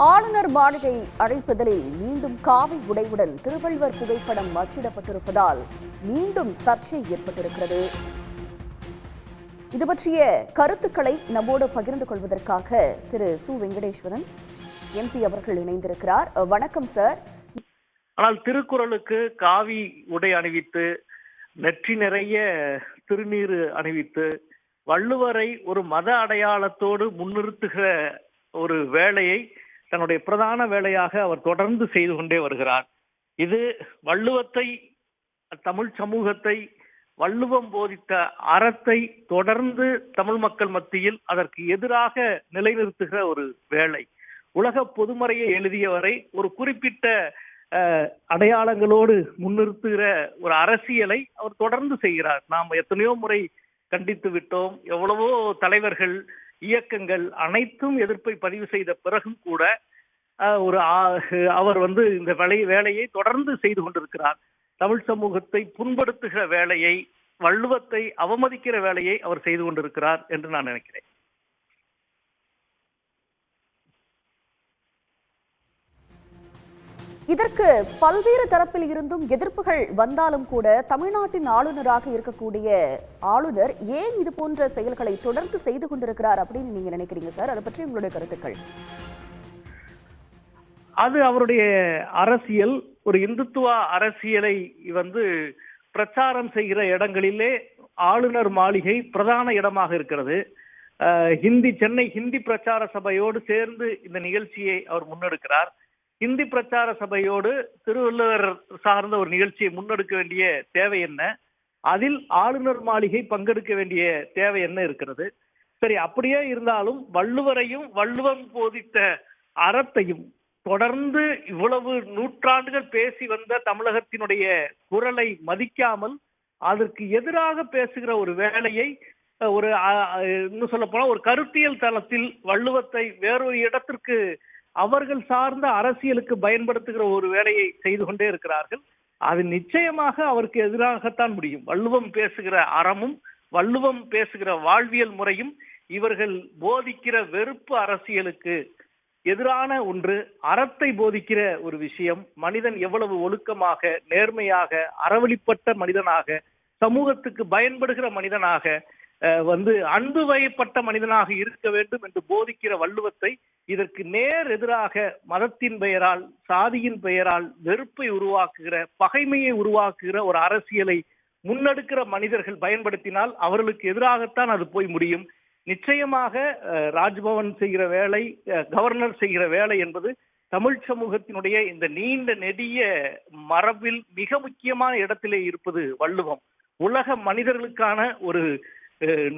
ஆளுநர் மாளிகை அழைப்புதலில் மீண்டும் காவி உடையுடன் திருவள்ளுவர் புகைப்படம் அச்சிடப்பட்டிருப்பதால் மீண்டும் சர்ச்சை ஏற்பட்டிருக்கிறது. இது பற்றிய கருத்துக்களை நம்மோடு பகிர்ந்து கொள்வதற்காக திரு சு வெங்கடேஸ்வரன் எம்பி அவர்கள் இணைந்திருக்கிறார். வணக்கம் சார். ஆனால் திருக்குறளுக்கு காவி உடை அணிவித்து நெற்றி நிறைய திருநீர் அணிவித்து வள்ளுவரை ஒரு மத அடையாளத்தோடு முன்னிறுத்துகிற ஒரு வேலையை தன்னுடைய பிரதான வேலையாக அவர் தொடர்ந்து செய்து கொண்டே வருகிறார். இது வள்ளுவத்தை, தமிழ் சமூகத்தை, வள்ளுவம் போதித்த அறத்தை தொடர்ந்து தமிழ் மக்கள் மத்தியில் அதற்கு எதிராக நிலைநிறுத்துகிற ஒரு வேலை. உலக பொதுமறையை எழுதியவரை ஒரு குறிப்பிட்ட அடையாளங்களோடு முன்னிறுத்துகிற ஒரு அரசியலை அவர் தொடர்ந்து செய்கிறார். நாம் எத்தனையோ முறை கண்டித்து விட்டோம். எவ்வளவோ தலைவர்கள், இயக்கங்கள் அனைத்தும் எதிர்ப்பை பதிவு செய்த பிறகும் கூட அவர் இந்த வேலையை தொடர்ந்து செய்து கொண்டிருக்கிறார். தமிழ் சமூகத்தை புண்படுத்துகிற வேலையை, வள்ளுவத்தை அவமதிக்கிற வேலையை அவர் செய்து கொண்டிருக்கிறார் என்று நான் நினைக்கிறேன். இதற்கு பல்வேறு தரப்பில் இருந்தும் எதிர்ப்புகள் வந்தாலும் கூட தமிழ்நாட்டின் ஆளுநராக இருக்கக்கூடிய ஆளுநர் ஏன் இது போன்ற செயல்களை தொடர்ந்து செய்து கொண்டிருக்கிறார் அப்படின்னு நீங்க நினைக்கிறீங்க சார்? அதை பற்றி உங்களுடைய கருத்துக்கள். அது அவருடைய அரசியல். ஒரு இந்துத்துவ அரசியலை பிரச்சாரம் செய்கிற இடங்களிலே ஆளுநர் மாளிகை பிரதான இடமாக இருக்கிறது. சென்னை ஹிந்தி பிரச்சார சபையோடு சேர்ந்து இந்த நிகழ்ச்சியை அவர் முன்னெடுக்கிறார். ஹிந்தி பிரச்சார சபையோடு திருவள்ளுவர் சார்ந்த ஒரு நிகழ்ச்சியை முன்னெடுக்க வேண்டிய தேவை என்ன? அதில் ஆளுநர் மாளிகை பங்கெடுக்க வேண்டிய தேவை என்ன இருக்கிறது? சரி, அப்படியே இருந்தாலும் வள்ளுவரையும் வள்ளுவம் போதித்த அறத்தையும் தொடர்ந்து இவ்வளவு நூற்றாண்டுகள் பேசி வந்த தமிழகத்தினுடைய குரலை மதிக்காமல் அதற்கு எதிராக பேசுகிற ஒரு வேலையை, இன்னும் சொல்ல போனா ஒரு கருத்தியல் தளத்தில் வள்ளுவத்தை வேறொரு இடத்திற்கு அவர்கள் சார்ந்த அரசியலுக்கு பயன்படுத்துகிற ஒரு வேலையை செய்து கொண்டே இருக்கிறார்கள். அது நிச்சயமாக அவருக்கு எதிராகத்தான் முடியும். வள்ளுவம் பேசுகிற அறமும் வள்ளுவம் பேசுகிற வாழ்வியல் முறையும் இவர்கள் போதிக்கிற வெறுப்பு அரசியலுக்கு எதிரான ஒன்று. அறத்தை போதிக்கிற ஒரு விஷயம், மனிதன் எவ்வளவு ஒழுக்கமாக, நேர்மையாக, அறவழிப்பட்ட மனிதனாக, சமூகத்துக்கு பயன்படுகிற மனிதனாக, அன்பு வயப்பட்ட மனிதனாக இருக்க வேண்டும் என்று போதிக்கிற வள்ளுவத்தை இதற்கு நேர் எதிராக மதத்தின் பெயரால், சாதியின் பெயரால் வெறுப்பை உருவாக்குகிற, பகைமையை உருவாக்குகிற ஒரு அரசியலை முன்னெடுக்கிற மனிதர்கள் பயன்படுத்தினால் அவர்களுக்கு எதிராகத்தான் அது போய் முடியும். நிச்சயமாக ராஜ்பவன் செய்கிற வேலை, கவர்னர் செய்கிற வேலை என்பது தமிழ் சமூகத்தினுடைய இந்த நீண்ட நெடிய மரபில் மிக முக்கியமான இடத்திலே இருப்பது வள்ளுவம். உலக மனிதர்களுக்கான ஒரு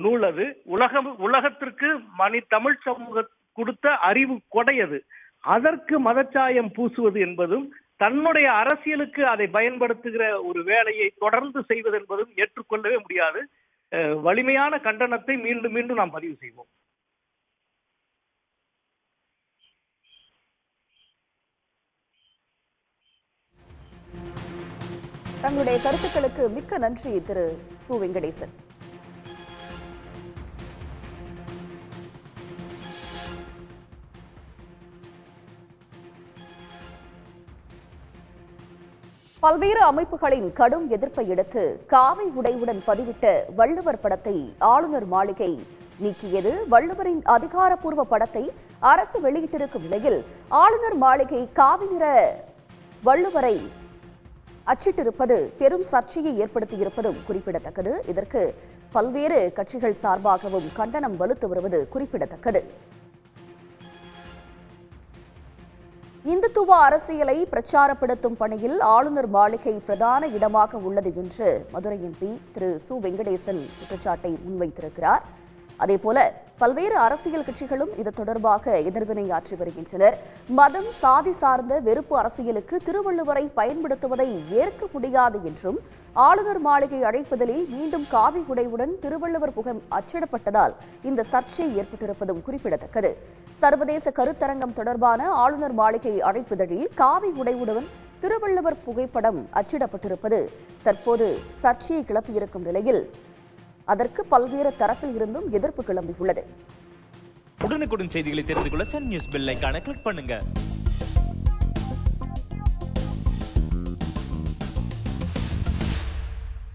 நூல் அது. உலகத்திற்கு தமிழ் சமூக கொடுத்த அறிவு கொடையது. அதற்கு மதச்சாயம் பூசுவது என்பதும் தன்னுடைய அரசியலுக்கு அதை பயன்படுத்துகிற ஒரு வேலையை தொடர்ந்து செய்வது என்பதும் ஏற்றுக்கொள்ளவே முடியாது. வலிமையான கண்டனத்தை மீண்டும் மீண்டும் நாம் பதிவு செய்வோம். தங்களுடைய கருத்துக்களுக்கு மிக்க நன்றி திரு சு வெங்கடேசன். பல்வேறு அமைப்புகளின் கடும் எதிர்ப்பை அடுத்து காவி உடையுடன் பதிவிட்ட வள்ளுவர் படத்தை ஆளுநர் மாளிகை நீக்கியது. வள்ளுவரின் அதிகாரப்பூர்வ படத்தை அரசு வெளியிட்டிருக்கும் நிலையில் ஆளுநர் மாளிகை காவி நிற வள்ளுவரை அச்சிட்டிருப்பது பெரும் சர்ச்சையை ஏற்படுத்தியிருப்பதும் குறிப்பிடத்தக்கது. இதற்கு பல்வேறு கட்சிகள் சார்பாகவும் கண்டனம் வலுத்து வருவது குறிப்பிடத்தக்கது. இந்துத்துவ அரசியலை பிரச்சாரப்படுத்தும் பணியில் ஆளுநர் மாளிகை பிரதான இடமாக உள்ளது என்று மதுரை எம்பி திரு சு வெங்கடேசன் குற்றச்சாட்டை முன்வைத்திருக்கிறார். அதேபோல பல்வேறு அரசியல் கட்சிகளும் இது தொடர்பாக எதிர்வினையாற்றி வருகின்றனர். மதம், சாதி சார்ந்த வெறுப்பு அரசியலுக்கு திருவள்ளுவரை பயன்படுத்துவதை ஏற்க முடியாது என்றும், ஆளுநர் மாளிகை அழைப்புதலில் மீண்டும் காவி உடையுடன் திருவள்ளுவர் புகம் அச்சிடப்பட்டதால் இந்த சர்ச்சை ஏற்பட்டிருப்பதும் குறிப்பிடத்தக்கது. சர்வதேச கருத்தரங்கம் தொடர்பான ஆளுநர் மாளிகை அழைப்புதலில் காவி உடையுடன் திருவள்ளுவர் புகைப்படம் அச்சிடப்பட்டிருப்பது தற்போது சர்ச்சையை கிளப்பியிருக்கும் நிலையில் அதற்கு பல்வேறு தரப்பில் இருந்தும் எதிர்ப்பு கிளம்பியுள்ளது. உடனுக்குடன் செய்திகளை தெரிந்து கொள்ள சன் நியூஸ் பெல் ஐகானை கிளிக் பண்ணுங்க.